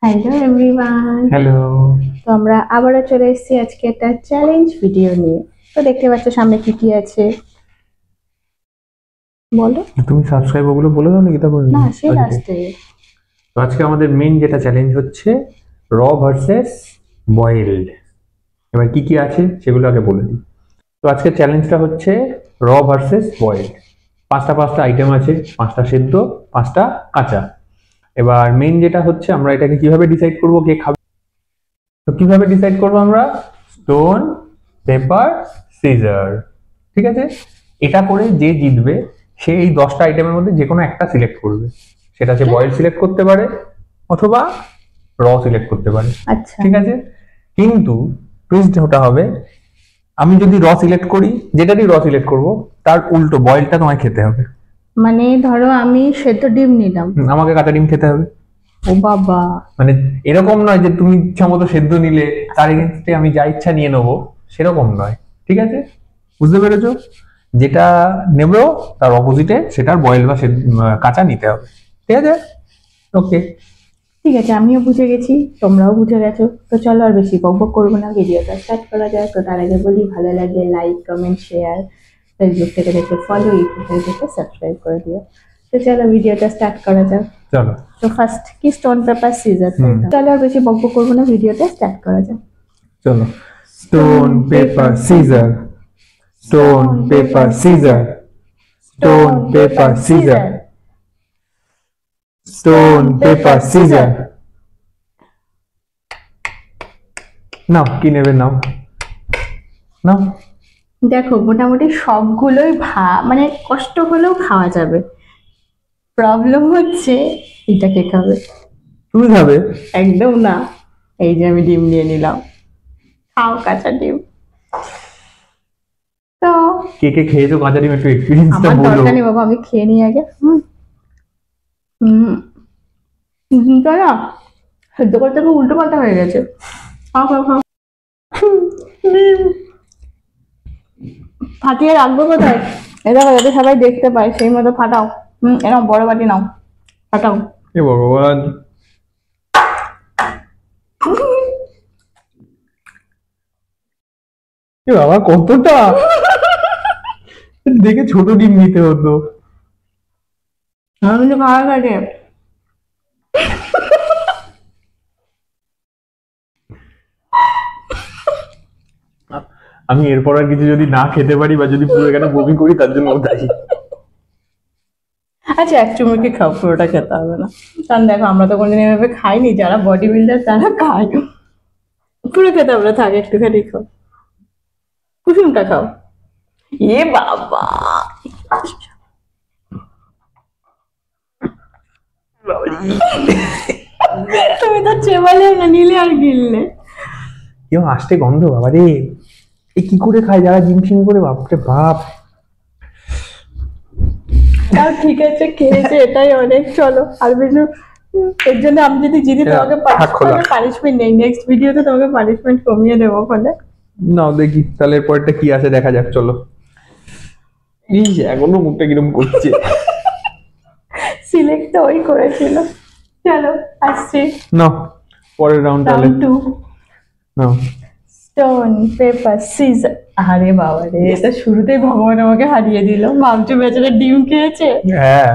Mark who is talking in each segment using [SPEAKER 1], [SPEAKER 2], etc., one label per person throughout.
[SPEAKER 1] Hello everyone.
[SPEAKER 2] Hello.
[SPEAKER 1] তো আমরা আবারও চলে এসেছি আজকে একটা চ্যালেঞ্জ ভিডিও নিয়ে। তো দেখতে পাচ্ছ সামনে কি কি আছে, বলো।
[SPEAKER 2] তুমি সাবস্ক্রাইব ওগুলো বলে দাও নাকি তারপর?
[SPEAKER 1] না, সে
[SPEAKER 2] আচ্ছা, ঠিক।
[SPEAKER 1] লাস্টে।
[SPEAKER 2] তো আজকে আমাদের মেইন যেটা চ্যালেঞ্জ হচ্ছে র ভার্সেস বয়েলড। এবার কি কি আছে সেগুলো আগে বলে দিই। তো আজকে চ্যালেঞ্জটা হচ্ছে র ভার্সেস বয়েলড। পাঁচটা পাঁচটা আইটেম আছে, পাঁচটা সেদ্ধ, পাঁচটা কাঁচা। এবার মেইন যেটা হচ্ছে আমরা এটাকে কিভাবে ডিসাইড করবো কে খাবে। তো কিভাবে ডিসাইড করবো আমরা? Stone paper scissor. ঠিক আছে, এটা করে যে জিতবে সে এই 10টা আইটেমের মধ্যে যে কোনো একটা সিলেক্ট করবে। সেটা সে বয়েল সিলেক্ট করতে পারে অথবা র সিলেক্ট করতে পারে।
[SPEAKER 1] আচ্ছা,
[SPEAKER 2] ঠিক আছে, কিন্তু টুইস্ট ওটা হবে, আমি যদি র সিলেক্ট করি, যেটারই র সিলেক্ট করব তার উল্টো বয়েলটা তোমায় খেতে হবে।
[SPEAKER 1] মানে ধরো আমি সেদ্ধ ডিম নিলাম,
[SPEAKER 2] আমাকে কাঁচা ডিম খেতে হবে।
[SPEAKER 1] ও বাবা।
[SPEAKER 2] মানে এরকম নয় যে তুমি ইচ্ছা মতো সেদ্ধ নিলে তার এগেনস্টে আমি যা ইচ্ছা নিয়ে নেবো, সেরকম নয়। ঠিক আছে, বুঝতে পেরেছো? যেটা নেবো তার অপোজিটে সেটার বয়েল বা কাঁচা নিতে হবে। ঠিক আছে, ওকে।
[SPEAKER 1] ঠিক আছে, আমিও বুঝে গেছি, তোমরাও বুঝে গেছো। তো চলো আর বেশি বকবক করবো না, ভিডিওটা স্টার্ট করা যায়। তো তার আগে বলি, ভালো লাগলে লাইক কমেন্ট শেয়ার, ফেসবুক থেকে দেখতে ফলো, ইউটিউব থেকে দেখতে সাবস্ক্রাইব করে দিও। তো চলো ভিডিওটা স্টার্ট করা যাক।
[SPEAKER 2] চলো।
[SPEAKER 1] তো ফার্স্ট কি স্টোন পেপার সিজার। চলো আর বেশি বকবক করবো না, ভিডিওটা স্টার্ট করা যাক।
[SPEAKER 2] চলো। Stone paper scissor, stone paper scissor, stone paper scissor, stone paper scissor. নাও, কি নেবে নাও, নাও।
[SPEAKER 1] দেখো মোটামুটি সবগুলোই মানে কষ্ট হলেও খাওয়া যাবে। প্রবলেম হচ্ছে এটা কে খাবে।
[SPEAKER 2] তুমি খাবে?
[SPEAKER 1] একদম না। এই যে আমি ডিম নিয়ে নিলাম, খাও কাঁচা ডিম। তো
[SPEAKER 2] কে কে খেয়েছো কাঁচা ডিম, একটু এক্সপিরিয়েন্সটা
[SPEAKER 1] আমার
[SPEAKER 2] বলো।
[SPEAKER 1] দরকার নেই বাবা, আমি খেয়ে নিই আগে। ডিমটা না সেদ্ধ করতে খুব উল্টো পাল্টা হয়ে গেছে। খাও খাও খাও। ডিম ফাটিয়ে রাখবো কোথায়? এ দেখো, যাতে সবাই দেখতে পায় সেই মতো ফাটাও। এরকম বড় বাটি নাও, ফাটাও।
[SPEAKER 2] এ ভগবান, এ বাবা কতটা! দেখে ছোট ডিম নিতে হতো।
[SPEAKER 1] আমি কিন্তু খাওয়া গেছে।
[SPEAKER 2] আমি এরপর আর কিছু যদি না খেতে পারি বা যদি পুরো এখানে বমি করি তার জন্য দায়ী।
[SPEAKER 1] আচ্ছা, এক চুমুকে খাও, পুরোটা খেতে হবে না। কারণ দেখো, আমরা তো কোনোদিন এভাবে খাইনি, যারা বডি বিল্ডার তারা খায়। পুরো খেতে হবে না, থাক একটুখানি খাও। কুসুমটা খাও। এ বাবা, তুমি তো চেবালে না, নিলে আর গিললে।
[SPEAKER 2] কেউ আসতে গন্ধ বাবা রে, এ কি করে খায় যারা জিম ফিম করে, বাপরে বাপ।
[SPEAKER 1] তাও ঠিক আছে, খেয়েছে এটাই অনেক। চলো আর বেশি। এর জন্য আমি যদি জিতি তোমাকে পানিশমেন্ট নেই, নেক্সট ভিডিওতে তোমাকে পানিশমেন্ট কমিয়ে দেবো ফলে।
[SPEAKER 2] নাও দেখি তাহলে এরপরটা কি আছে, দেখা যাক। চলো। ইস, এখনো মুখটা কিরম করছে।
[SPEAKER 1] সিলেক্ট তো ওই করেছিল। চলো আসছি।
[SPEAKER 2] নাও পরের রাউন্ড তাহলে।
[SPEAKER 1] রাউন্ড 2।
[SPEAKER 2] নাও।
[SPEAKER 1] স্টোন পেপার সিজার। আরে বাবা রে, এটা শুরুতেই ভগবান আমাকে হারিয়ে দিল। ভাবছো বেচারা ডিম খেয়েছে।
[SPEAKER 2] হ্যাঁ,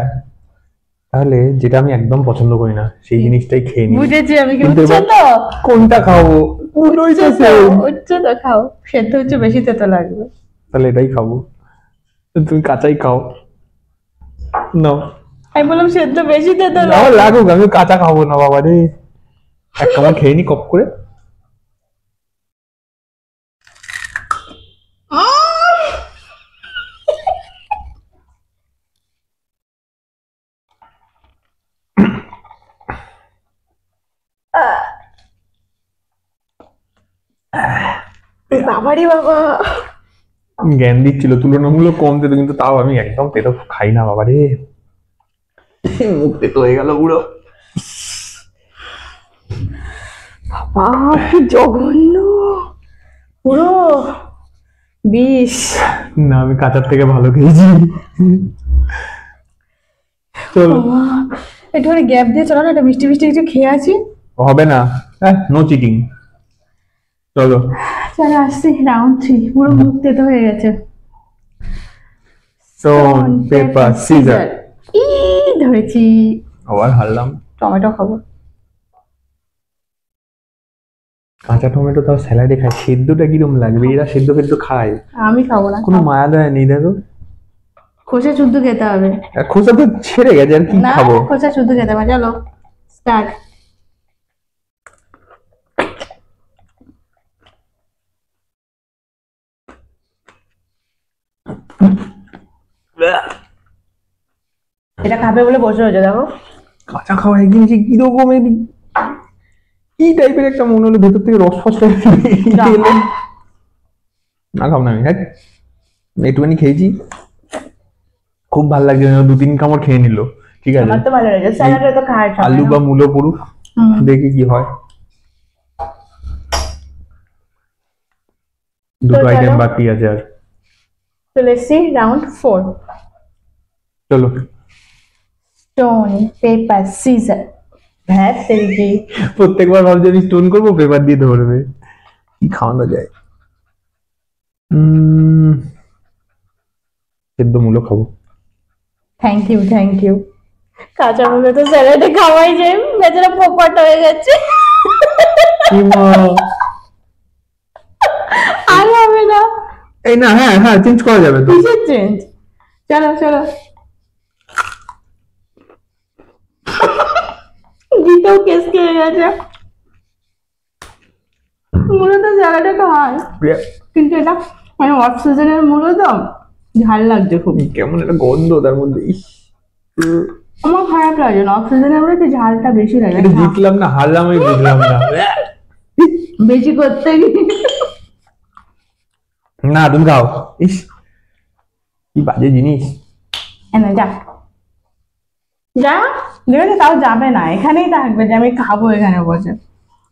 [SPEAKER 2] তাহলে যেটা আমি একদম পছন্দ করি না সেই জিনিসটাই খেয়ে নিই।
[SPEAKER 1] বুঝেছি আমি, কি
[SPEAKER 2] কিন্তু
[SPEAKER 1] হচ্ছে
[SPEAKER 2] এবার
[SPEAKER 1] তো?
[SPEAKER 2] কোনটা খাবো? দুটোই তো same।
[SPEAKER 1] হচ্ছে তো, খাও। সেদ্ধ হচ্ছে বেশি তেতো লাগবে।
[SPEAKER 2] তাহলে এটাই খাবো। তো তুমি কাঁচাই খাও। নাও।
[SPEAKER 1] আমি বললাম সেদ্ধ বেশি তেতো
[SPEAKER 2] আমার
[SPEAKER 1] লাগবে।
[SPEAKER 2] লাগুক, আমি কাঁচা খাবো না বাবা রে। এক কামড় খেয়ে নি কপ করে।
[SPEAKER 1] বাবারে বাবা।
[SPEAKER 2] জ্ঞান দিচ্ছিল তুলনামূলক কম তেতো, কিন্তু তাও আমি একদম তেতো খাই না বাবা রে। মুখ তেতো হয়ে গেল পুরো।
[SPEAKER 1] বাবা কি জঘন্য, পুরো বিষ।
[SPEAKER 2] না, আমি কাঁচার থেকে ভালো খেয়েছি। চলো।
[SPEAKER 1] একটুখানি গ্যাপ দিয়ে চলো না, একটা মিষ্টি মিষ্টি কিছু খেয়ে আছি।
[SPEAKER 2] হবে না, হ্যাঁ, নো চিটিং। চলো
[SPEAKER 1] চলো আসছি রাউন্ড 3, পুরো মুখ তেতো হয়ে গেছে।
[SPEAKER 2] Stone paper scissor.
[SPEAKER 1] ই ধরেছি।
[SPEAKER 2] আবার হারলাম।
[SPEAKER 1] টমেটো খাবো।
[SPEAKER 2] কাঁচা টমেটো তাও স্যালাডে খায়, সেদ্ধটা কিরম লাগবে? এরা সেদ্ধ ফেদ্ধ খায়,
[SPEAKER 1] আমি খাবো না।
[SPEAKER 2] কোনো মায়া দয়া নেই দেখো।
[SPEAKER 1] খোসা শুদ্ধ খেতে হবে।
[SPEAKER 2] আর খোসা তো ছেড়ে গেছে, আর কি
[SPEAKER 1] না
[SPEAKER 2] খাবো?
[SPEAKER 1] খোসা শুদ্ধ খেতে হবে। চলো স্টার্ট। এটা খাবে বলে বসে রয়েছে দেখো।
[SPEAKER 2] কাঁচা খাওয়া একদিন যে কি রকমের কি টাইপের একটা মনে হলো, ভেতর থেকে রস ফস
[SPEAKER 1] যা।
[SPEAKER 2] এলো। না খাও না আমি, হ্যাঁ একটুখানি খেয়েছি, খুব ভালো লাগছে, 2-3 কামড় খেয়ে নিল, ঠিক আছে।
[SPEAKER 1] আমার তো ভালো লাগে, স্যালাডে তো খায় সবাই
[SPEAKER 2] আলু
[SPEAKER 1] না?
[SPEAKER 2] বা মূলো পড়ুক,
[SPEAKER 1] হুম।
[SPEAKER 2] দেখি কি হয়। দুটো
[SPEAKER 1] চলো।
[SPEAKER 2] আইটেম বাকি আছে আর।
[SPEAKER 1] চলে এসছি রাউন্ড 4।
[SPEAKER 2] চলো
[SPEAKER 1] স্টোন পেপার সিজার। ভ্যাট তেরি।
[SPEAKER 2] প্রত্যেকবার ভাবছি আমি স্টোন করবো, পেপার দিয়ে ধরবে। কি খাওয়ানো যায়? সেদ্ধ মূলো খাবো।
[SPEAKER 1] Thank you thank you. কাঁচা মুখে তো স্যালাডে খাওয়াই যায়, বেচারা পোপাট হয়ে গেছে। আর হবে না।
[SPEAKER 2] এই না, হ্যাঁ হ্যাঁ, চেঞ্জ করা যাবে তো।
[SPEAKER 1] কিসের চেঞ্জ? চলো চলো। জিতেও কেস খেয়ে গেছে। মূলত স্যালাডে খাওয়ায়, কিন্তু এটা মানে অফ সিজনের মূলো তো ঝাল লাগছে খুব।
[SPEAKER 2] কেমন একটা গন্ধ তার মধ্যে, ইস।
[SPEAKER 1] আমার খারাপ লাগে না, অফ সিজনে আমরা একটু ঝালটা বেশি লাগে।
[SPEAKER 2] এটা জিতলাম না হারলাম আমি বুঝলাম না।
[SPEAKER 1] বেশি করতে গিয়ে।
[SPEAKER 2] না তুমি খাও, ইস কি বাজে জিনিস।
[SPEAKER 1] এনে যা যা, দেখেছো তাও যাবে না, এখানেই থাকবে যে আমি খাবো এখানে বসে।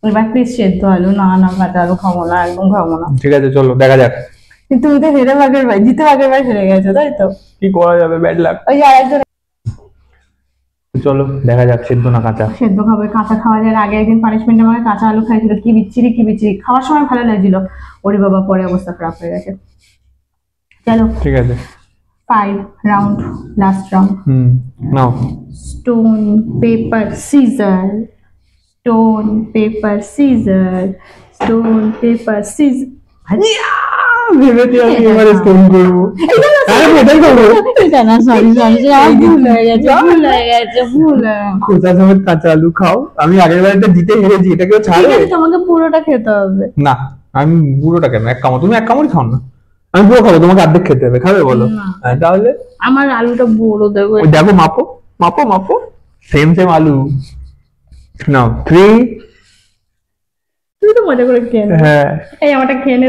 [SPEAKER 1] এবার প্লিজ সেদ্ধ আলু, না না কাঁচা আলু খাবো না, একদম খাবো না।
[SPEAKER 2] ঠিক আছে চলো দেখা যাক।
[SPEAKER 1] কিন্তু তুমি তো হেরে ভাগের ভাই, জিতে ভাগের ভাই হেরে গেছো তাই তো?
[SPEAKER 2] কি করা যাবে, ব্যাড লাক।
[SPEAKER 1] ওই যে আরেকজন
[SPEAKER 2] চলো দেখা যাক সেদ্ধ না কাঁচা।
[SPEAKER 1] সেদ্ধ খাবে, কাঁচা খাওয়া যায়। আগে একদিন পানিশমেন্ট আমাকে কাঁচা আলু খাইছিল, কি বিচ্ছিরি কি বিচ্ছিরি। খাওয়ার সময় ভালো লাগছিল, ওরে বাবা পরে অবস্থা খারাপ হয়ে গেছে। চলো
[SPEAKER 2] ঠিক আছে
[SPEAKER 1] 5 রাউন্ড, লাস্ট রাউন্ড।
[SPEAKER 2] নাও।
[SPEAKER 1] Stone paper scissor. Stone paper scissor. Stone paper scissor.
[SPEAKER 2] ভেবেছি আমি এবারে স্টোন করবো। আরে এটাই করবো।
[SPEAKER 1] এটা না, সরি সরি, ভুল হয়ে গেছে, ভুল হয়ে গেছে, ভুল হয়ে গেছে।
[SPEAKER 2] খোসা সমেত কাঁচা আলু খাও। আমি আগের বারে জিতে হেরেছি, এটা কেউ
[SPEAKER 1] ঠিক
[SPEAKER 2] ছাড়ে?
[SPEAKER 1] আছে, তোমাকে পুরোটা খেতে হবে।
[SPEAKER 2] না আমি পুরোটা কেন, এক কামড়, তুমি এক কামড়ই খাও না, আমি পুরো খাবো, তোমাকে অর্ধেক খেতে হবে, খাবে বলো?
[SPEAKER 1] না।
[SPEAKER 2] হ্যাঁ, তাহলে
[SPEAKER 1] আমার আলুটা বড় দেখো।
[SPEAKER 2] ওই দেখো, মাপো মাপো মাপো, সেম সেম আলু। নাও 3।
[SPEAKER 1] তুই তো মজা করে খেয়ে নে।
[SPEAKER 2] হ্যাঁ
[SPEAKER 1] এই আমারটা খেয়ে নে।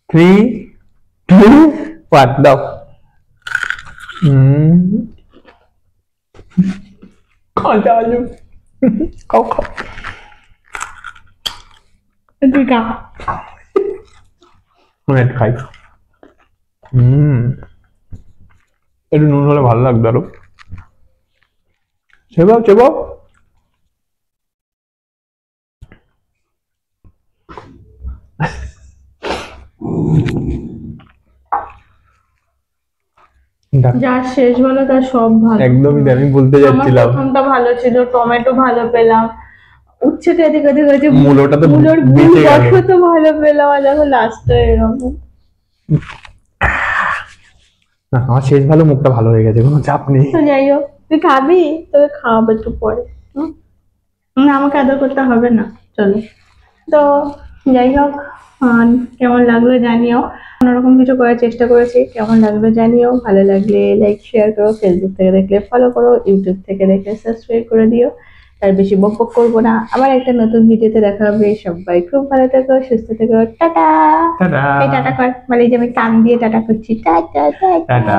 [SPEAKER 2] 3 2 1 দাও। কাঁচা আলু খাও খাও।
[SPEAKER 1] তুই খা।
[SPEAKER 2] একটু খাই। একটু নুন হলে ভালো লাগবে আরো। চেবাও চেবাও।
[SPEAKER 1] যার শেষ ভালো তার সব ভালো।
[SPEAKER 2] একদমই তাই, আমি বলতে
[SPEAKER 1] আমার
[SPEAKER 2] যাচ্ছিলাম।
[SPEAKER 1] প্রথমটা ভালো ছিল, টমেটো ভালো পেলাম, উচ্ছে খেতে খেতে খেতে
[SPEAKER 2] মূলোটা তো
[SPEAKER 1] মূলোর
[SPEAKER 2] বেঁচে গেল।
[SPEAKER 1] গল্প তো ভালো পেলাম, আর দেখো লাস্টে এরকম।
[SPEAKER 2] না আমার শেষ ভালো, মুখটা ভালো হয়ে গেছে, কোনো চাপ নেই।
[SPEAKER 1] তো যাই হোক, তুই খাবি, তোকে খাওয়াবো একটু পরে। না আমাকে আদর করতে হবে না। চলো তো যাই হোক, কেমন লাগলো জানিও। অন্যরকম কিছু করার চেষ্টা করেছি, কেমন লাগলো জানিও। ভালো লাগলে লাইক শেয়ার করো, ফেসবুক থেকে দেখলে ফলো করো, ইউটিউব থেকে দেখলে সাবস্ক্রাইব করে দিও। তার বেশি বক বক করবো না। আবার একটা নতুন ভিডিওতে দেখা হবে। সবাই খুব ভালো থেকো, সুস্থ থেকো, টাটা।
[SPEAKER 2] টাটা
[SPEAKER 1] এই টাটা কর, মানে এই যে আমি কান দিয়ে টাটা করছি, টাটা টাটা।
[SPEAKER 2] টাটা।